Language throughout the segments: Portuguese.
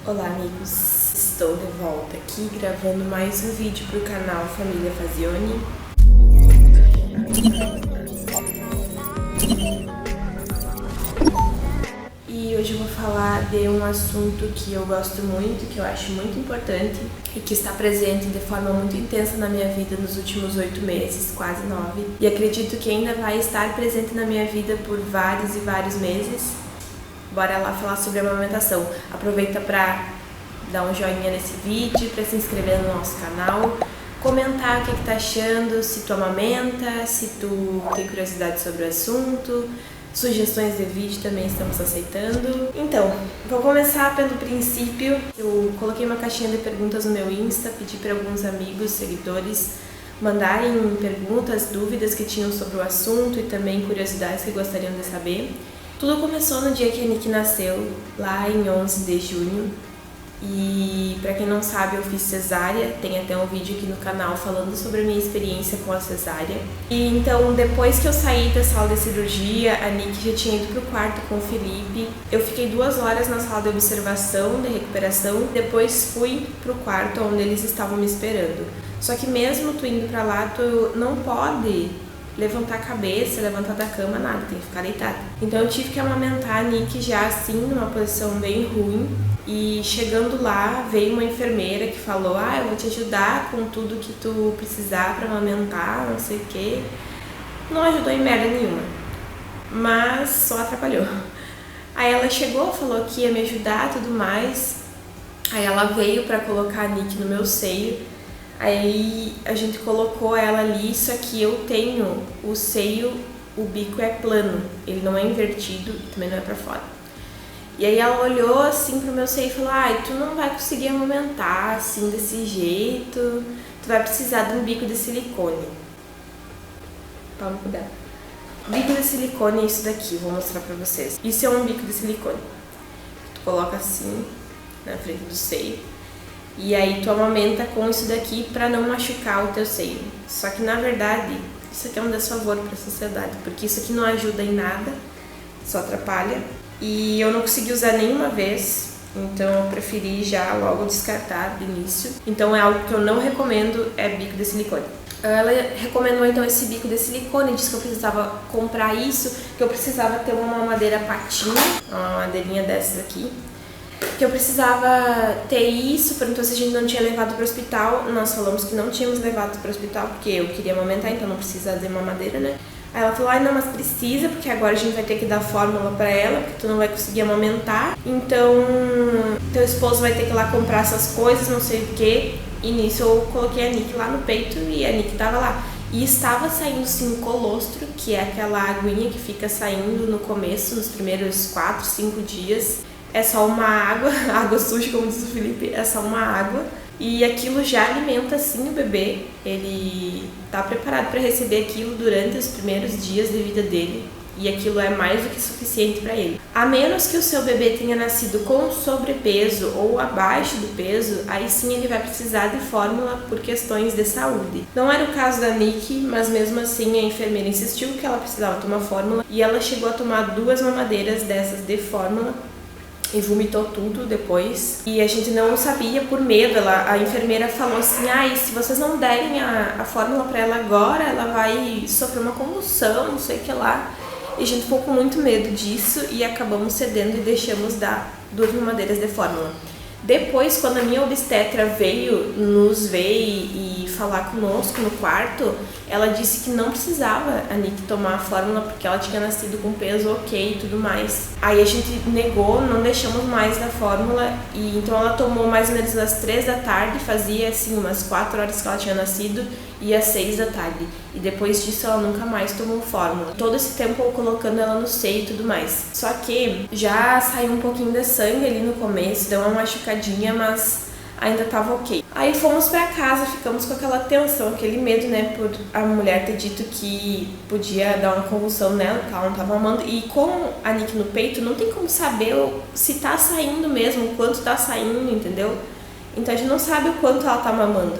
Olá amigos, estou de volta aqui gravando mais um vídeo para o canal Família Fazione. E hoje eu vou falar de um assunto que eu gosto muito, que eu acho muito importante e que está presente de forma muito intensa na minha vida nos últimos 8 meses, quase 9. E acredito que ainda vai estar presente na minha vida por vários e vários meses. Bora lá falar sobre a amamentação. Aproveita para dar um joinha nesse vídeo, para se inscrever no nosso canal, comentar o que tá achando, se tu amamenta, se tu tem curiosidade sobre o assunto, sugestões de vídeo também estamos aceitando. Então, vou começar pelo princípio. Eu coloquei uma caixinha de perguntas no meu Insta, pedi para alguns amigos, seguidores, mandarem perguntas, dúvidas que tinham sobre o assunto e também curiosidades que gostariam de saber. Tudo começou no dia que a Nick nasceu, lá em 11 de junho. E pra quem não sabe, eu fiz cesárea, tem até um vídeo aqui no canal falando sobre a minha experiência com a cesárea. E então, depois que eu saí da sala de cirurgia, a Nick já tinha ido pro quarto com o Felipe. Eu fiquei 2 horas na sala de observação, de recuperação, depois fui pro quarto onde eles estavam me esperando. Só que mesmo tu indo pra lá, tu não pode levantar a cabeça, levantar da cama, nada, tem que ficar deitada. Então eu tive que amamentar a Nick já assim, numa posição bem ruim. E chegando lá, veio uma enfermeira que falou: eu vou te ajudar com tudo que tu precisar pra amamentar, não sei o quê. Não ajudou em merda nenhuma, mas só atrapalhou. Aí ela chegou, falou que ia me ajudar e tudo mais. Aí ela veio pra colocar a Nick no meu seio. Aí a gente colocou ela ali, só que eu tenho o seio, o bico é plano, ele não é invertido e também não é pra fora. E aí ela olhou assim pro meu seio e falou: tu não vai conseguir amamentar assim desse jeito, tu vai precisar de um bico de silicone. Toma cuidado. Bico de silicone é isso daqui, vou mostrar pra vocês. Isso é um bico de silicone. Tu coloca assim na frente do seio. E aí tu amamenta com isso daqui pra não machucar o teu seio. Só que na verdade, isso aqui é um desfavor pra sociedade, porque isso aqui não ajuda em nada, só atrapalha. E eu não consegui usar nenhuma vez, então eu preferi já logo descartar de início. Então é algo que eu não recomendo, é bico de silicone. Ela recomendou então esse bico de silicone, disse que eu precisava comprar isso, que eu precisava ter uma mamadeira patinha, uma mamadeirinha dessas aqui. Que eu precisava ter isso, perguntou se a gente não tinha levado para o hospital. Nós falamos que não tínhamos levado para o hospital porque eu queria amamentar, então não precisa de mamadeira, né? Aí ela falou: não, mas precisa, porque agora a gente vai ter que dar fórmula para ela, porque tu não vai conseguir amamentar. Então, teu esposo vai ter que ir lá comprar essas coisas, não sei o que. E nisso eu coloquei a Nick lá no peito e a Nick tava lá. E estava saindo sim um colostro, que é aquela aguinha que fica saindo no começo, nos primeiros 4, 5 dias. É só uma água, água suja, como diz o Felipe, é só uma água. E aquilo já alimenta sim o bebê, ele tá preparado para receber aquilo durante os primeiros dias de vida dele. E aquilo é mais do que suficiente para ele. A menos que o seu bebê tenha nascido com sobrepeso ou abaixo do peso, aí sim ele vai precisar de fórmula por questões de saúde. Não era o caso da Nick, mas mesmo assim a enfermeira insistiu que ela precisava tomar fórmula. E ela chegou a tomar 2 mamadeiras dessas de fórmula. E vomitou tudo depois. E a gente não sabia por medo. A enfermeira falou assim: e se vocês não derem a fórmula pra ela agora, ela vai sofrer uma convulsão, não sei o que lá. E a gente ficou com muito medo disso e acabamos cedendo e deixamos dar 2 mamadeiras de fórmula. Depois, quando a minha obstetra veio nos ver e falar conosco no quarto, ela disse que não precisava a Nick tomar a fórmula porque ela tinha nascido com peso ok e tudo mais. Aí a gente negou, não deixamos mais da fórmula, e então ela tomou mais ou menos às 3 da tarde, fazia assim umas 4 horas que ela tinha nascido, e às 6 da tarde. E depois disso ela nunca mais tomou fórmula. Todo esse tempo eu colocando ela no seio e tudo mais. Só que já saiu um pouquinho de sangue ali no começo, deu uma machucadinha, mas ainda tava ok. Aí fomos pra casa, ficamos com aquela tensão, aquele medo, né, por a mulher ter dito que podia dar uma convulsão nela, porque ela não tava mamando. E com a Nick no peito, não tem como saber se tá saindo mesmo, o quanto tá saindo, entendeu? Então a gente não sabe o quanto ela tá mamando.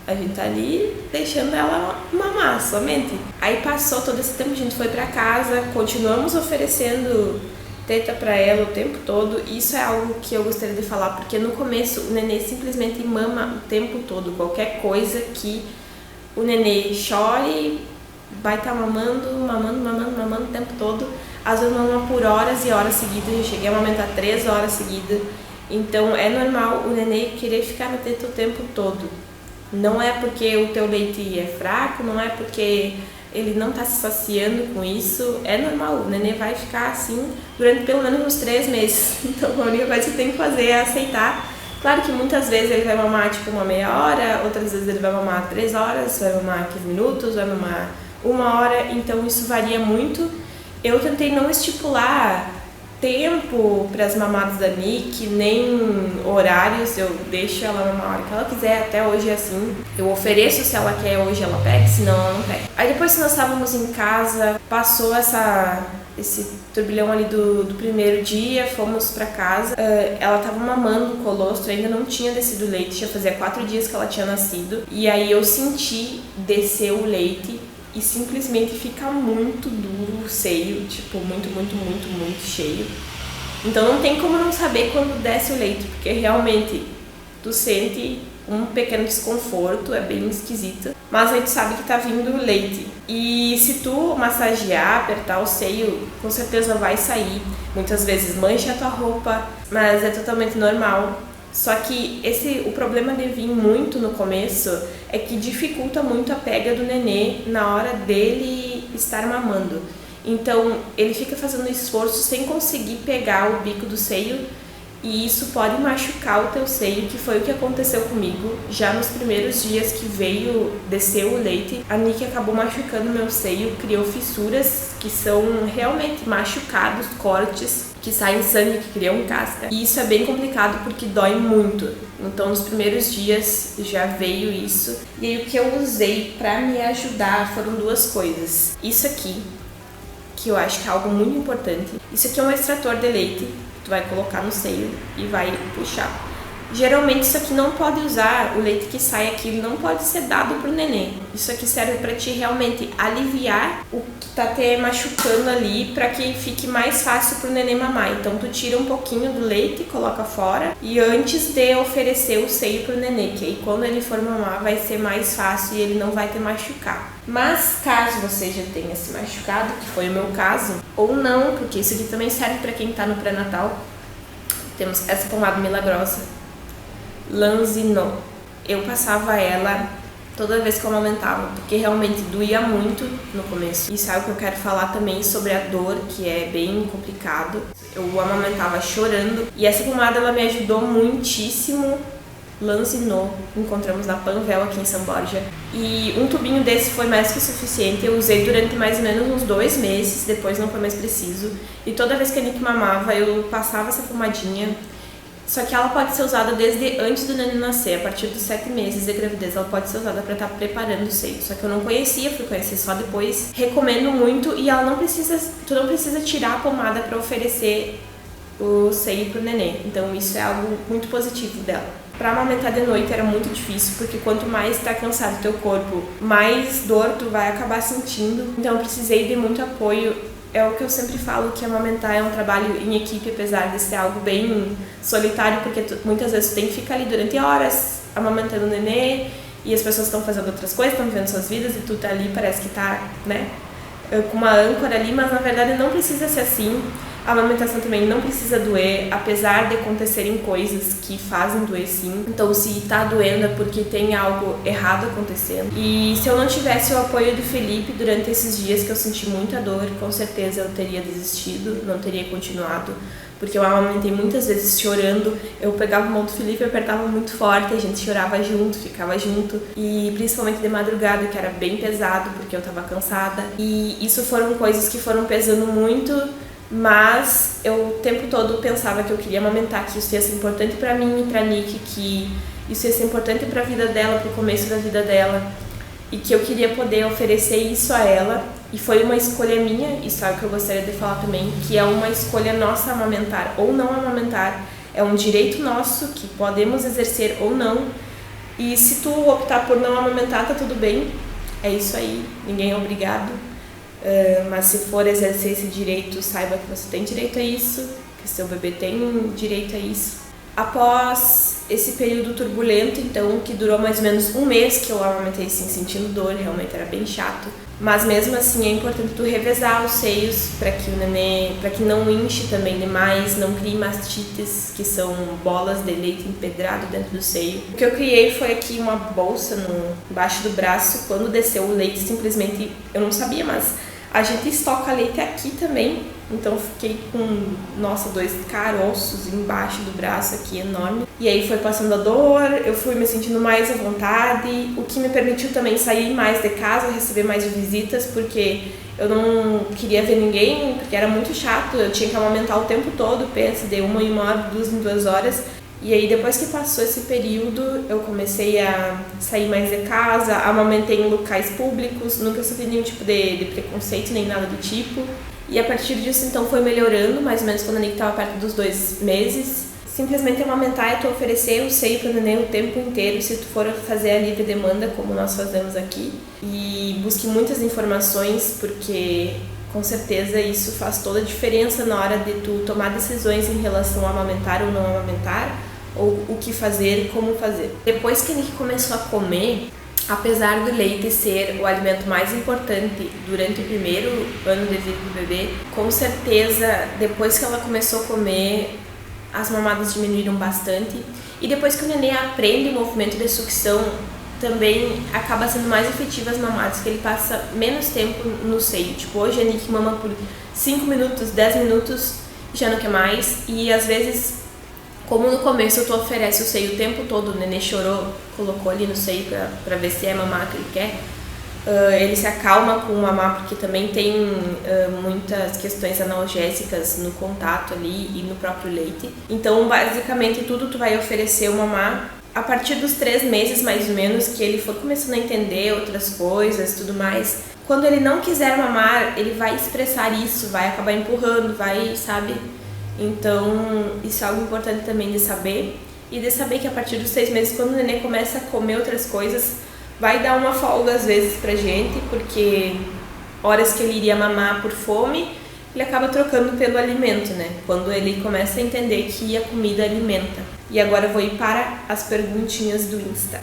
A gente tá ali deixando ela mamar somente. Aí passou todo esse tempo, a gente foi pra casa, continuamos oferecendo teta pra ela o tempo todo. Isso é algo que eu gostaria de falar, porque no começo o nenê simplesmente mama o tempo todo. Qualquer coisa que o nenê chore, vai estar mamando o tempo todo. Às vezes mama por horas e horas seguidas. Eu cheguei a amamentar 3 horas seguidas. Então é normal o nenê querer ficar no teta o tempo todo. Não é porque o teu leite é fraco, não é porque ele não está se saciando com isso. É normal, o nenê vai ficar assim durante pelo menos uns 3 meses. Então a única coisa que você tem que fazer é aceitar. Claro que muitas vezes ele vai mamar tipo uma meia hora, outras vezes ele vai mamar 3 horas, vai mamar 15 minutos, vai mamar 1 hora. Então isso varia muito. Eu tentei não estipular tempo para as mamadas da Nick, nem horários. Eu deixo ela mamar a hora que ela quiser, até hoje é assim. Eu ofereço, se ela quer hoje ela pega, senão ela não pega. Aí depois que nós estávamos em casa, passou esse turbilhão ali do primeiro dia, fomos pra casa. Ela tava mamando o colostro, ainda não tinha descido o leite, já fazia 4 dias que ela tinha nascido. E aí eu senti descer o leite e simplesmente fica muito duro o seio, tipo, muito cheio. Então não tem como não saber quando desce o leite, porque realmente tu sente um pequeno desconforto, é bem esquisito, mas aí tu sabe que tá vindo o leite. E se tu massagear, apertar o seio, com certeza vai sair. Muitas vezes mancha a tua roupa, mas é totalmente normal. Só que o problema de vir muito no começo é que dificulta muito a pega do nenê na hora dele estar mamando. Então ele fica fazendo esforço sem conseguir pegar o bico do seio, e isso pode machucar o teu seio, que foi o que aconteceu comigo. Já nos primeiros dias que desceu o leite, a Nick acabou machucando meu seio, criou fissuras que são realmente machucados, cortes que saem sangue, que criam casca. E isso é bem complicado porque dói muito. Então nos primeiros dias já veio isso. E aí o que eu usei pra me ajudar foram 2 coisas. Isso aqui, que eu acho que é algo muito importante. Isso aqui é um extrator de leite. Tu vai colocar no seio e vai puxar. Geralmente isso aqui não pode usar, o leite que sai aqui ele não pode ser dado pro nenê. Isso aqui serve pra te realmente aliviar o que tá te machucando ali, pra que fique mais fácil pro nenê mamar. Então tu tira um pouquinho do leite, coloca fora, e antes de oferecer o seio pro nenê, que aí quando ele for mamar vai ser mais fácil e ele não vai te machucar. Mas caso você já tenha se machucado, que foi o meu caso, ou não, porque isso aqui também serve pra quem tá no pré-natal, temos essa pomada milagrosa, Lanzino. Eu passava ela toda vez que eu amamentava, porque realmente doía muito no começo. Isso é algo que eu quero falar também sobre a dor, que é bem complicado. Eu amamentava chorando, e essa pomada ela me ajudou muitíssimo. Lanzino, encontramos na Panvel aqui em São Borja, e um tubinho desse foi mais que o suficiente. Eu usei durante mais ou menos uns 2 meses, depois não foi mais preciso, e toda vez que a Nick mamava eu passava essa pomadinha. Só que ela pode ser usada desde antes do neném nascer, a partir dos 7 meses de gravidez ela pode ser usada para estar preparando o seio. Só que eu não conhecia, fui conhecer só depois. Recomendo muito, e ela tu não precisa tirar a pomada para oferecer o seio pro neném. Então isso é algo muito positivo dela. Para amamentar de noite era muito difícil, porque quanto mais tá cansado o teu corpo, mais dor tu vai acabar sentindo. Então eu precisei de muito apoio. É o que eu sempre falo, que amamentar é um trabalho em equipe, apesar de ser algo bem solitário, porque muitas vezes tu tem que ficar ali durante horas amamentando o nenê, e as pessoas estão fazendo outras coisas, estão vivendo suas vidas, e tu tá ali, parece que tá, né, com uma âncora ali, mas na verdade não precisa ser assim. A amamentação também não precisa doer, apesar de acontecerem coisas que fazem doer sim. Então se tá doendo é porque tem algo errado acontecendo. E se eu não tivesse o apoio do Felipe durante esses dias que eu senti muita dor, com certeza eu teria desistido, não teria continuado. Porque eu amamentei muitas vezes chorando, eu pegava a mão do Felipe e apertava muito forte, a gente chorava junto, ficava junto. E principalmente de madrugada, que era bem pesado, porque eu tava cansada. E isso foram coisas que foram pesando muito. Mas eu o tempo todo pensava que eu queria amamentar, que isso ia ser importante pra mim e pra Nick, que isso ia ser importante pra vida dela, pro começo da vida dela, e que eu queria poder oferecer isso a ela. E foi uma escolha minha, isso é algo que eu gostaria de falar também, que é uma escolha nossa amamentar ou não amamentar. É um direito nosso que podemos exercer ou não. E se tu optar por não amamentar, tá tudo bem. É isso aí, ninguém é obrigado. mas se for exercer esse direito, saiba que você tem direito a isso, que seu bebê tem direito a isso. Após esse período turbulento, então, que durou mais ou menos um mês, que eu amamentei assim, sentindo dor, realmente era bem chato, mas mesmo assim é importante tu revezar os seios para que o nenê, para que não inche também demais, não crie mastites, que são bolas de leite empedrado dentro do seio. O que eu criei foi aqui uma bolsa embaixo do braço. Quando desceu o leite, simplesmente, eu não sabia, mas a gente estoca leite aqui também, então fiquei com, nossa, 2 caroços embaixo do braço aqui, enorme. E aí foi passando a dor, eu fui me sentindo mais à vontade, o que me permitiu também sair mais de casa, receber mais visitas, porque eu não queria ver ninguém, porque era muito chato, eu tinha que amamentar o tempo todo, pensa, de 1 em 1 hora, 2 em 2 horas. E aí depois que passou esse período, eu comecei a sair mais de casa, amamentei em locais públicos, nunca sofri nenhum tipo de preconceito, nem nada do tipo. E a partir disso, então, foi melhorando, mais ou menos quando a Nick estava perto dos 2 meses. Simplesmente amamentar é tu oferecer o seio para o neném o tempo inteiro, se tu for fazer a livre demanda, como nós fazemos aqui. E busque muitas informações, porque com certeza isso faz toda a diferença na hora de tu tomar decisões em relação a amamentar ou não amamentar, ou o que fazer e como fazer. Depois que a Nick começou a comer, apesar do leite ser o alimento mais importante durante o primeiro ano de vida do bebê, com certeza depois que ela começou a comer, as mamadas diminuíram bastante. E depois que o neném aprende o movimento de sucção, também acaba sendo mais efetivo as mamadas, que ele passa menos tempo no seio. Tipo, hoje a Nick mama por 5 minutos, 10 minutos, já não quer mais. E às vezes, como no começo tu oferece o seio o tempo todo, o nenê chorou, colocou ali no seio pra ver se é mamar que ele quer, ele se acalma com o mamar, porque também tem muitas questões analgésicas no contato ali e no próprio leite. Então, basicamente, tudo tu vai oferecer o mamar. A partir dos 3 meses, mais ou menos, que ele for começando a entender outras coisas, tudo mais, quando ele não quiser mamar, ele vai expressar isso, vai acabar empurrando, vai, sabe? Então, isso é algo importante também de saber. E de saber que a partir dos 6 meses, quando o neném começa a comer outras coisas, vai dar uma folga às vezes pra gente, porque horas que ele iria mamar por fome, ele acaba trocando pelo alimento, né? Quando ele começa a entender que a comida alimenta. E agora eu vou ir para as perguntinhas do Insta.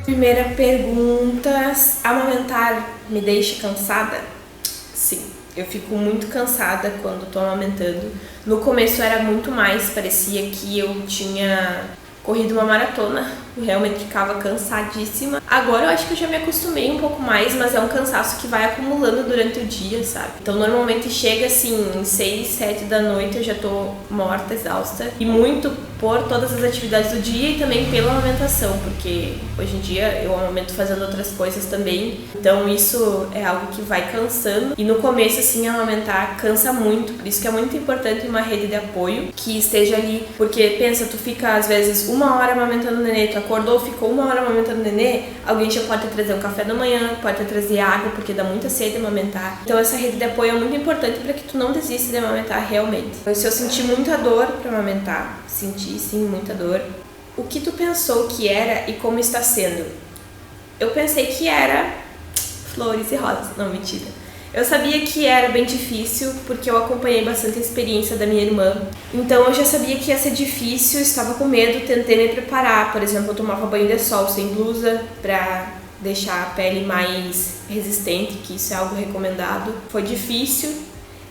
Primeira pergunta: amamentar me deixa cansada? Sim, eu fico muito cansada quando tô amamentando. No começo era muito mais, parecia que eu tinha corrido uma maratona, eu realmente ficava cansadíssima. Agora eu acho que eu já me acostumei um pouco mais, mas é um cansaço que vai acumulando durante o dia, sabe? Então normalmente chega assim, em 6, 7 da noite eu já tô morta, exausta. E muito por todas as atividades do dia e também pela amamentação, porque hoje em dia eu amamento fazendo outras coisas também. Então isso é algo que vai cansando. E no começo, assim, amamentar cansa muito, por isso que é muito importante uma rede de apoio que esteja ali. Porque pensa, tu fica às vezes 1 hora amamentando o nenê, tu acordou, ficou 1 hora amamentando o nenê, alguém já pode te trazer um café da manhã, pode te trazer água, porque dá muita sede amamentar. Então essa rede de apoio é muito importante para que tu não desista de amamentar realmente. Se eu sentir muita dor para amamentar, senti sim muita dor, o que tu pensou que era e como está sendo? Eu pensei que era flores e rosas, não, mentira. Eu sabia que era bem difícil, porque eu acompanhei bastante a experiência da minha irmã. Então eu já sabia que ia ser difícil, estava com medo, tentei me preparar. Por exemplo, eu tomava banho de sol sem blusa, pra deixar a pele mais resistente, que isso é algo recomendado. Foi difícil.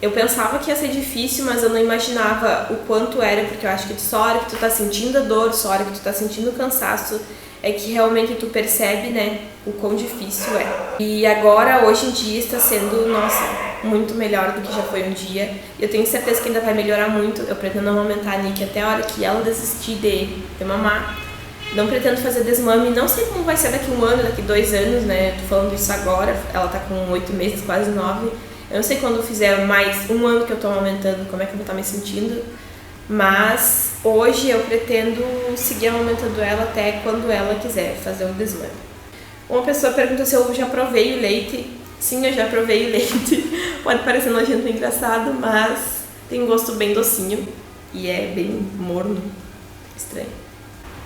Eu pensava que ia ser difícil, mas eu não imaginava o quanto era, porque eu acho que só a hora que tu tá sentindo a dor, só a hora que tu tá sentindo o cansaço, é que realmente tu percebe, né, o quão difícil é. E agora, hoje em dia, está sendo, nossa, muito melhor do que já foi um dia. Eu tenho certeza que ainda vai melhorar muito. Eu pretendo amamentar a Nick até a hora que ela desistir de mamar. Não pretendo fazer desmame, não sei como vai ser daqui 1 ano, daqui 2 anos, né, tô falando isso agora, ela tá com 8 meses, quase 9. Eu não sei quando eu fizer mais 1 ano que eu tô amamentando, como é que eu vou estar me sentindo. Mas hoje eu pretendo seguir amamentando ela até quando ela quiser fazer um desmame. Uma pessoa pergunta se eu já provei o leite. Sim, eu já provei o leite. Pode parecer nojento e engraçado, mas tem um gosto bem docinho e é bem morno, estranho.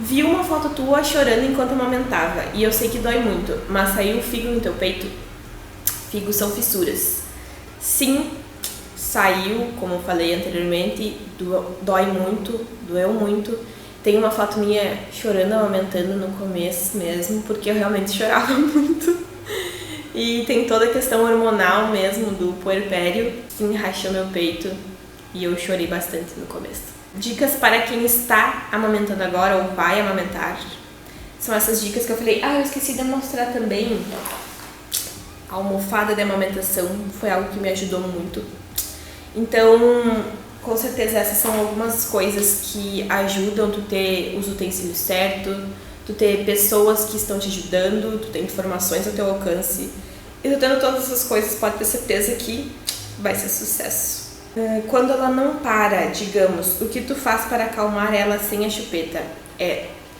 Vi uma foto tua chorando enquanto amamentava e eu sei que dói muito, mas saiu figo no teu peito? Figos são fissuras. Sim, saiu, como eu falei anteriormente, dói muito, doeu muito. Tem uma foto minha chorando, amamentando no começo mesmo, porque eu realmente chorava muito. E tem toda a questão hormonal mesmo do puerpério, que enraixou meu peito e eu chorei bastante no começo. Dicas para quem está amamentando agora ou vai amamentar. São essas dicas que eu falei. Eu esqueci de mostrar também. A almofada de amamentação foi algo que me ajudou muito. Então, com certeza essas são algumas coisas que ajudam tu ter os utensílios certos, tu ter pessoas que estão te ajudando, tu ter informações ao teu alcance. E tu tendo todas essas coisas, pode ter certeza que vai ser sucesso. Quando ela não para, digamos, o que tu faz para acalmar ela sem a chupeta?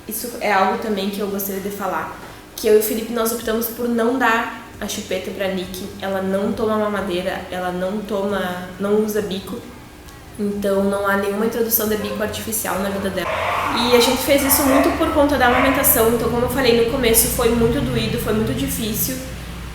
Isso é algo também que eu gostaria de falar. Que eu e o Felipe, nós optamos por não dar a chupeta pra Nick. Ela não toma mamadeira, ela não usa bico. Então não há nenhuma introdução de bico artificial na vida dela. E a gente fez isso muito por conta da amamentação. Então, como eu falei no começo, foi muito doído, foi muito difícil.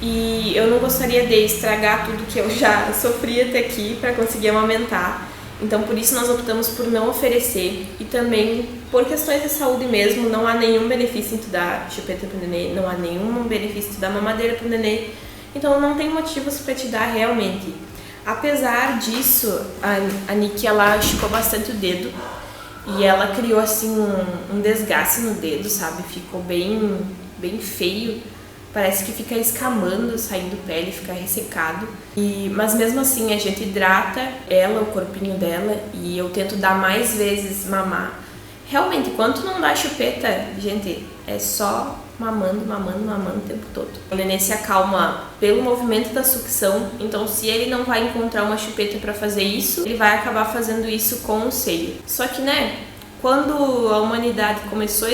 E eu não gostaria de estragar tudo que eu já sofri até aqui para conseguir amamentar. Então, por isso nós optamos por não oferecer. E também, por questões de saúde mesmo, não há nenhum benefício em tu dar chupeta pro nenê, não há nenhum benefício em tu dar mamadeira pro nenê. Então, não tem motivos para te dar realmente. Apesar disso, a Nick, ela chupou bastante o dedo. E ela criou, assim, um desgaste no dedo, sabe? Ficou bem feio. Parece que fica escamando, saindo pele, fica ressecado. Mas mesmo assim, a gente hidrata ela, o corpinho dela, e eu tento dar mais vezes mamar. Realmente, quando tu não dá chupeta, gente, é só mamando o tempo todo. O nenê se acalma pelo movimento da sucção, então se ele não vai encontrar uma chupeta para fazer isso, ele vai acabar fazendo isso com o seio. Só que, quando a humanidade começou a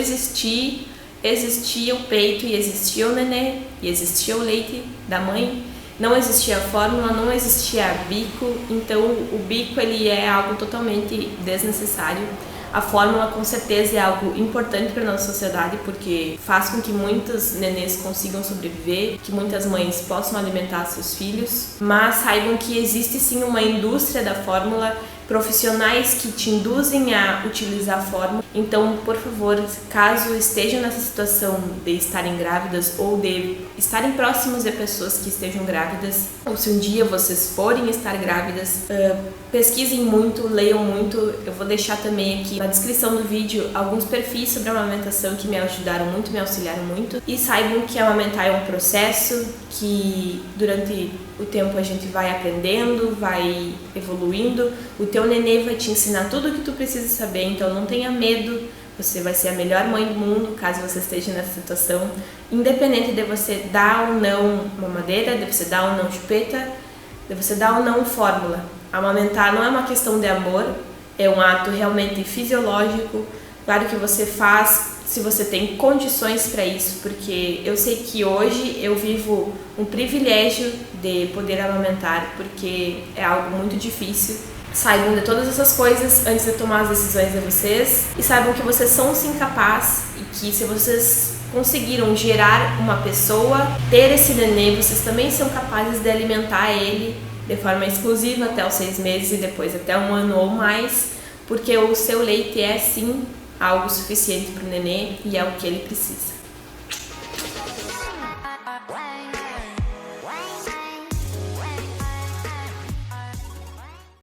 existia o peito e existia o nenê e existia o leite da mãe, não existia a fórmula, não existia bico, então o bico ele é algo totalmente desnecessário. A fórmula com certeza é algo importante para a nossa sociedade porque faz com que muitos nenês consigam sobreviver, que muitas mães possam alimentar seus filhos, mas saibam que existe sim uma indústria da fórmula, profissionais que te induzem a utilizar a fórmula. Então, por favor, caso estejam nessa situação de estarem grávidas ou de estarem próximos de pessoas que estejam grávidas, ou se um dia vocês forem estar grávidas, pesquisem muito, leiam muito. Eu vou deixar também aqui na descrição do vídeo alguns perfis sobre amamentação que me ajudaram muito, me auxiliaram muito. E saibam que amamentar é um processo, que durante o tempo a gente vai aprendendo, vai evoluindo. O teu nenê vai te ensinar tudo o que tu precisa saber, então não tenha medo. Você vai ser a melhor mãe do mundo, caso você esteja nessa situação. Independente de você dar ou não mamadeira, de você dar ou não chupeta, de você dar ou não fórmula. Amamentar não é uma questão de amor, é um ato realmente fisiológico. Claro que você faz se você tem condições para isso, porque eu sei que hoje eu vivo um privilégio de poder amamentar, porque é algo muito difícil. Saibam de todas essas coisas antes de tomar as decisões de vocês e saibam que vocês são sim capazes e que se vocês conseguiram gerar uma pessoa, ter esse nenê, vocês também são capazes de alimentar ele de forma exclusiva até os 6 meses e depois até 1 ano ou mais, porque o seu leite é sim algo suficiente para o nenê e é o que ele precisa.